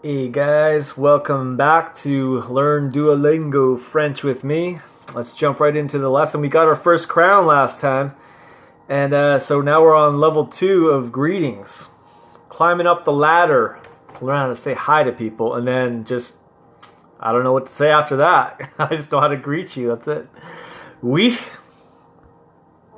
Hey guys, welcome back to Learn Duolingo French with me. Let's jump right into the lesson. We got our first crown last time, and so now we're on level 2 of greetings. Climbing up the ladder, learn how to say hi to people, and then I don't know what to say after that. I just know how to greet you, that's it. Oui.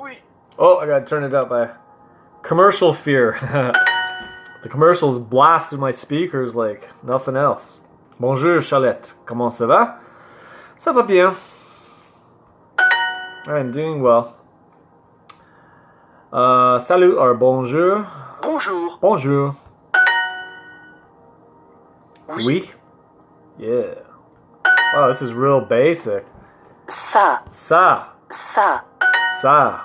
Oui. Oh, I gotta turn it up. Commercial fear. The commercials blasted my speakers like nothing else. Bonjour, Charlotte. Comment ça va? Ça va bien. I'm doing well. Salut or bonjour. Bonjour. Bonjour. Oui. Oui. Yeah. Wow, this is real basic. Ça. Ça. Ça. Ça.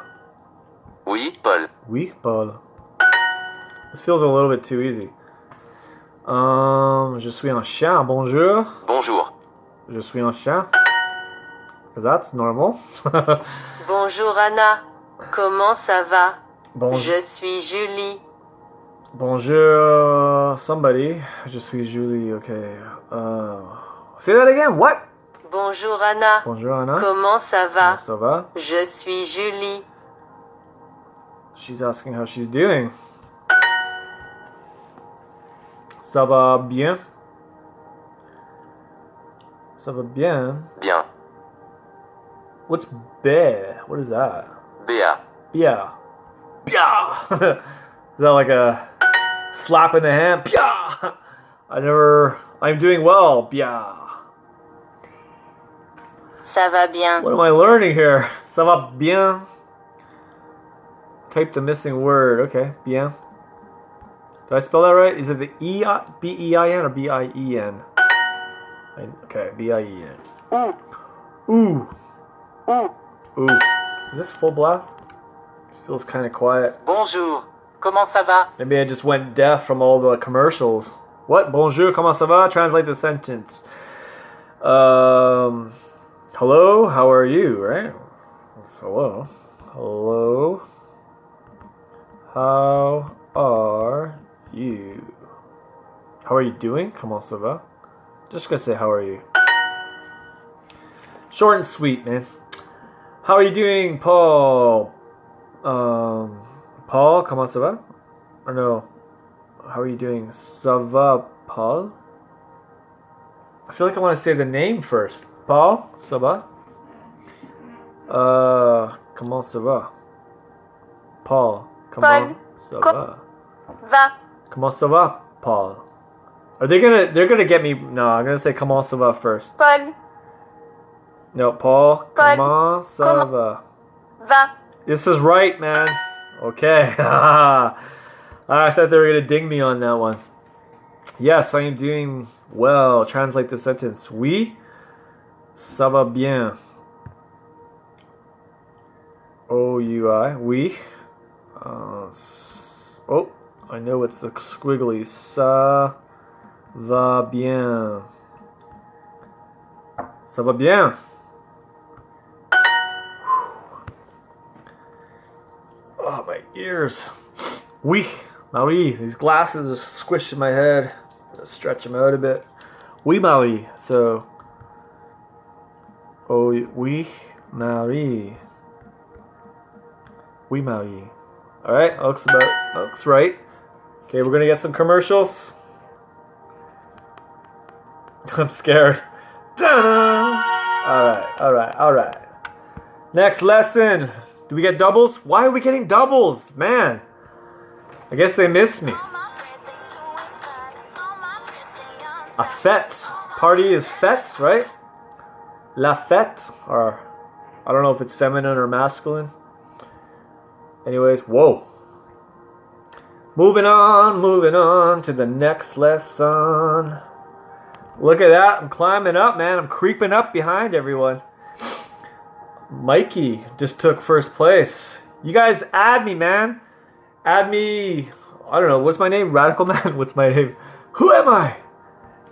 Oui, Paul. Oui, Paul. This feels a little bit too easy. Je suis un chien. Bonjour. Bonjour. Je suis un chien. Because that's normal. Bonjour Anna, comment ça va? Bonjour. Je suis Julie. Bonjour, somebody. Je suis Julie. Okay. Say that again. What? Bonjour Anna, Bonjour, Anna. comment ça va? Ça va? Je suis Julie. She's asking how she's doing. Ça va bien? Ça va bien? Bien. What's bé? What is that? Béa. Bien. Bien. Is that like a slap in the hand? Bien. I'm doing well. Bien. Ça va bien. What am I learning here? Ça va bien? Type the missing word. Okay, bien. Did I spell that right? Is it the B-E-I-N or B-I-E-N? Okay, B-I-E-N. Ooh. Ooh. Ooh. Ooh. Is this full blast? It feels kind of quiet. Bonjour. Comment ça va? Maybe I just went deaf from all the commercials. What? Bonjour, comment ça va? Translate the sentence. Hello, how are you, right? That's hello. Hello. How are you? How are you doing? Comment ça va? Just gonna say how are you. Short and sweet, man. How are you doing, Paul? Paul, comment ça va? Or no. How are you doing? Ça va, Paul? I feel like I want to say the name first. Paul, ça va? Comment ça va? Paul, comment ça va? Va. Comment ça va, Paul? They're gonna get me. No, I'm gonna say comment ça va first. Paul. No, Paul, Paul, comment ça va? Va. This is right, man. Okay. I thought they were gonna ding me on that one. Yes, I am doing well. Translate the sentence. Oui, ça va bien. O-U-I. Oui. Oh, I know it's the squiggly. Ça va bien. Ça va bien. Oh, my ears. Oui. Marie. These glasses are squishing my head. Stretch them out a bit. Oui, Marie. So. Oh, oui, Marie. Oui, Marie. Alright, looks right. Okay, we're gonna get some commercials. I'm scared. Alright. Next lesson. Do we get doubles? Why are we getting doubles? Man. I guess they missed me. A fête. Party is fête, right? La fête. Or I don't know if it's feminine or masculine. Anyways, whoa. Moving on to the next lesson. Look at that. I'm climbing up, man. I'm creeping up behind everyone. Mikey just took first place. You guys add me, man. Add me. I don't know. What's my name? Radical Man? What's my name? Who am I?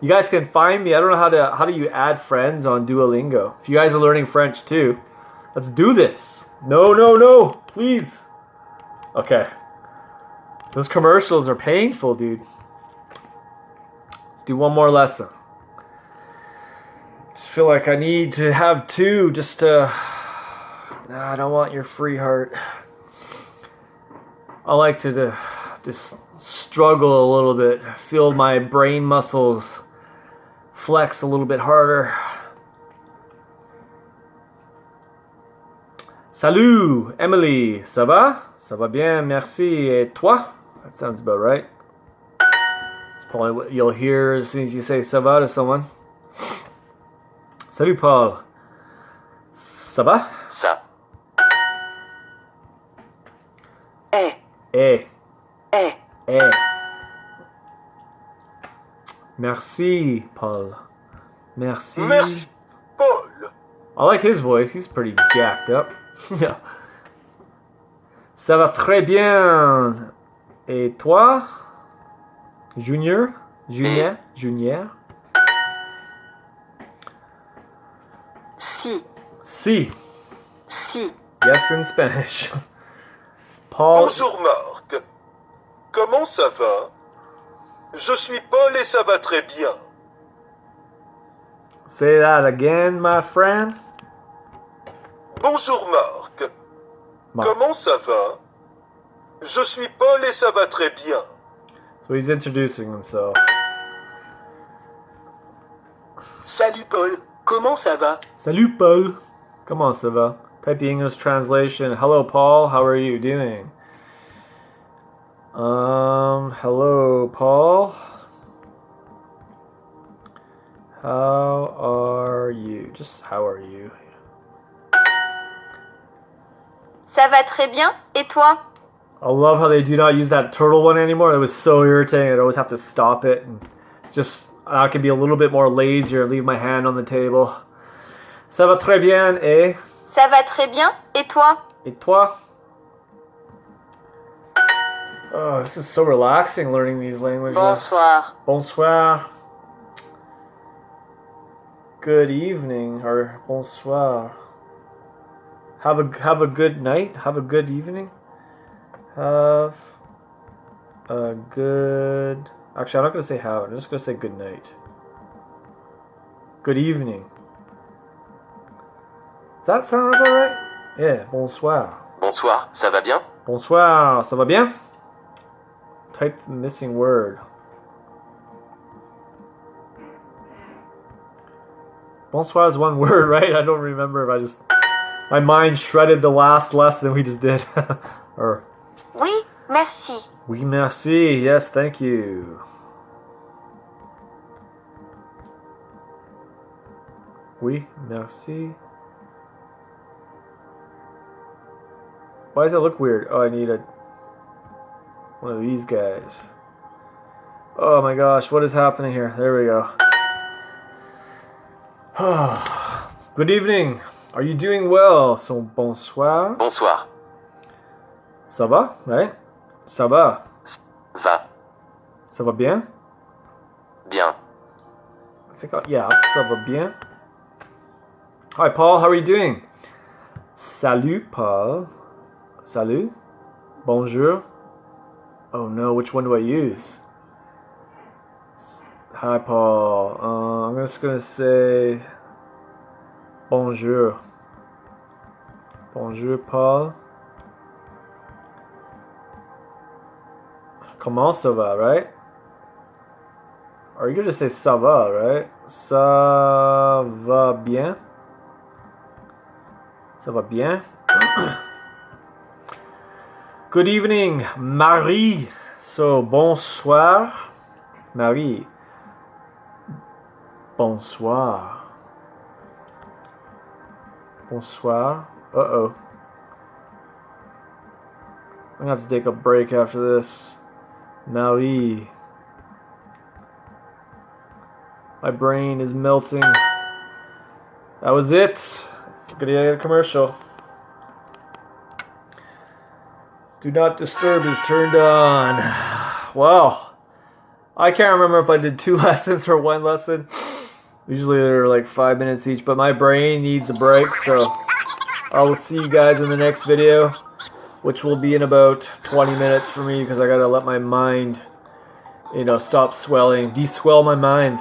You guys can find me. I don't know how do you add friends on Duolingo. If you guys are learning French too, let's do this. No. Please. Okay. Those commercials are painful, dude. Let's do one more lesson. Just feel like I need to have two just to... Nah, I don't want your free heart. I like to just struggle a little bit. Feel my brain muscles flex a little bit harder. Salut, Emily. Ça va? Ça va bien, merci. Et toi? That sounds about right. It's probably what you'll hear as soon as you say ça va to someone. Salut, Paul. Ça va? Ça. Eh. Eh. Eh. Eh. Merci, Paul. Merci. Merci, Paul. I like his voice. He's pretty jacked up. Yeah. Ça va très bien. Et toi? Junior? Junior? Junior? Si. Si. Si. Yes in Spanish. Paul. Bonjour Marc. Comment ça va? Je suis Paul et ça va très bien. Say that again, my friend. Bonjour Marc. Marc. Comment ça va? Je suis Paul et ça va très bien. So he's introducing himself. Salut Paul, comment ça va? Salut, Paul. Comment ça va? Type the English translation. Hello, Paul. How are you doing? Hello, Paul. How are you? Just how are you? Ça va très bien. Et toi? I love how they do not use that turtle one anymore. It was so irritating. I'd always have to stop it. And it's just, I can be a little bit more lazier, leave my hand on the table. Ça va très bien, et? Ça va très bien. Et toi? Et toi? Oh, this is so relaxing learning these languages. Bonsoir. Bonsoir. Good evening, or bonsoir. Have a good night. Have a good evening. Have a good... Actually, I'm not going to say have. I'm just going to say good night. Good evening. Does that sound about right? Yeah, bonsoir. Bonsoir, ça va bien? Bonsoir, ça va bien? Type the missing word. Bonsoir is one word, right? I don't remember if my mind shredded the last lesson we just did. Or... Oui, merci. Oui, merci. Yes, thank you. Oui, merci. Why does it look weird? Oh, I need one of these guys. Oh my gosh, what is happening here? There we go. Good evening. Are you doing well? So, bonsoir. Bonsoir. Ça va, right? Ça va. Va. Ça va bien? Bien. I think, yeah, ça va bien. Hi, Paul. How are you doing? Salut, Paul. Salut. Bonjour. Oh no, which one do I use? Hi, Paul. I'm just gonna say bonjour. Bonjour, Paul. Comment ça va, right? Or you could just say ça va, right? Ça va bien. Ça va bien. Good evening, Marie. So, bonsoir, Marie. Bonsoir. Bonsoir. Uh-oh. I'm gonna have to take a break after this. Marie. My brain is melting. That was it. Gonna get a commercial. Do not disturb is turned on. Wow. I can't remember if I did 2 lessons or 1 lesson. Usually they're like 5 minutes each, but my brain needs a break, so I will see you guys in the next video, which will be in about 20 minutes for me because I gotta let my mind stop swelling, de-swell my mind.